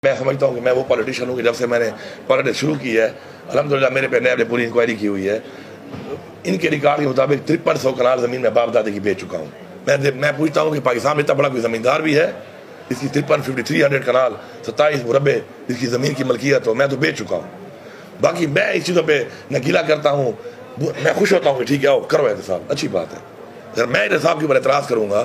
मैं समझता हूँ कि मैं वो पॉलिटिशियन हूँ कि जब से मैंने पॉलिटिक्स शुरू की है अल्हम्दुलिल्लाह मेरे पे नैब ने पूरी इंक्वायरी की हुई है। इनके रिकॉर्ड के मुताबिक 5300 कनाल ज़मीन में बाप दादे की बेच चुका हूँ। मैं पूछता हूँ कि पाकिस्तान में इतना बड़ा कोई ज़मींदार भी है इसकी 5300 कनाल 27 मुरबे इसकी ज़मीन की मलकियत हो, मैं तो बेच चुका हूँ। बाकी मैं इस चीज़ों पर न गिला करता हूँ, मैं खुश होता हूँ कि ठीक है आओ करो एहतसाब, अच्छी बात है। अगर मैं एहतसाब के ऊपर एतराज़ करूँगा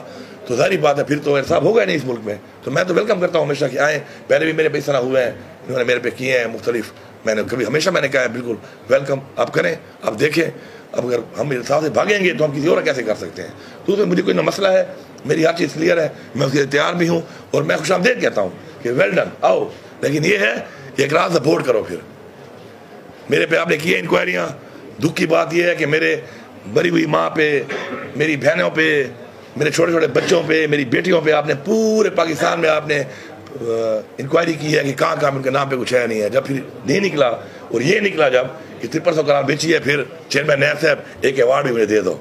तो जाहिर बात है फिर तो एहतसाब होगा नहीं इस मुल्क में। तो मैं तो वेलकम करता हूँ हमेशा कि आएँ, पहले भी मेरे पे इस तरह हुए हैं, इन्होंने मेरे पे किए हैं मुख्तलिफ, मैंने कभी हमेशा मैंने कहा है बिल्कुल वेलकम आप करें, आप देखें। अब अगर हम एहतसाब से भागेंगे तो हम किसी और कैसे कर सकते हैं। तो उसमें मुझे कोई ना मसला है, मेरी हर चीज़ क्लियर है, मैं उसके लिए तैयार भी हूँ और मैं खुशामदीद कहता हूँ कि वेल डन आओ। लेकिन ये है कि एक रात सपोर्ट करो। फिर मेरे पे आपने किए इंक्वायरियाँ, दुख की बात यह है कि मेरे मरी हुई माँ पे, मेरी बहनों पे, मेरे छोटे छोटे बच्चों पे, मेरी बेटियों पे आपने पूरे पाकिस्तान में आपने इंक्वायरी की है कि कहाँ कहाँ उनके नाम पे कुछ है नहीं है। जब फिर नहीं निकला और ये निकला जब कि 5300 कनाल बेची है, फिर चेयरमैन नैब साहब एक अवार्ड भी मुझे दे दो,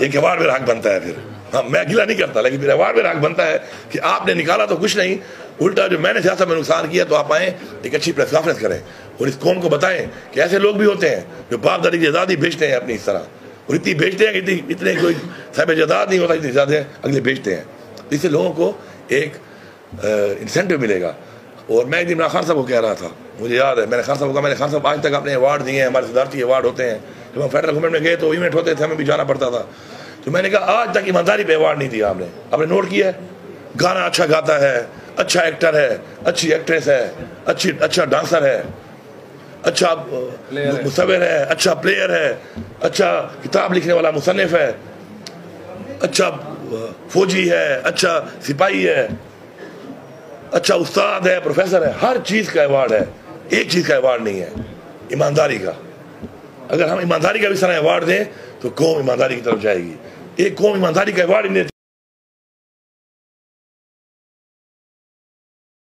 एक अवार्ड मेरा हक बनता है। फिर हाँ मैं गिला नहीं करता, लेकिन फिर अवार्ड मेरा हक बनता है कि आपने निकाला तो कुछ नहीं, उल्टा जो मैंने सियासत में नुकसान किया तो आप आएँ एक अच्छी प्रेस कॉन्फ्रेंस करें और इस कौम को बताएं कि ऐसे लोग भी होते हैं जो बाप दादी की आज़ादी बेचते हैं अपनी इस तरह, और इतनी बेचते हैं कि इतने कोई साहिब जायदाद नहीं होता इतनी ज़्यादा अगले बेचते हैं। इससे लोगों को एक इंसेंटिव मिलेगा। और मैं एक दिन इमरान खान साहब को कह रहा था, मुझे याद है मैंने खान साहब को कहा, मैंने खान साहब आज तक अपने अवार्ड दिए हैं, हमारे सदारती अवार्ड होते हैं, जब हम फेडरल गवर्नमेंट में गए तो इवेंट होते थे हमें भी जाना पड़ता था। तो मैंने कहा आज तक ईमानदारी पे अवार्ड नहीं दिया आपने नोट किया है? गाना अच्छा गाता है, अच्छा एक्टर है, अच्छी एक्ट्रेस है, अच्छा डांसर है, अच्छा मुसव्विर है, अच्छा प्लेयर है, अच्छा किताब लिखने वाला मुसन्निफ है, अच्छा फौजी है, अच्छा सिपाही है, अच्छा उस्ताद है, प्रोफेसर है, हर चीज़ का अवार्ड है। एक चीज़ का अवार्ड नहीं है, ईमानदारी का। अगर हम ईमानदारी का भी सारा अवार्ड दें तो कौम ईमानदारी की तरफ जाएगी। एक कौम ईमानदारी का अवार्ड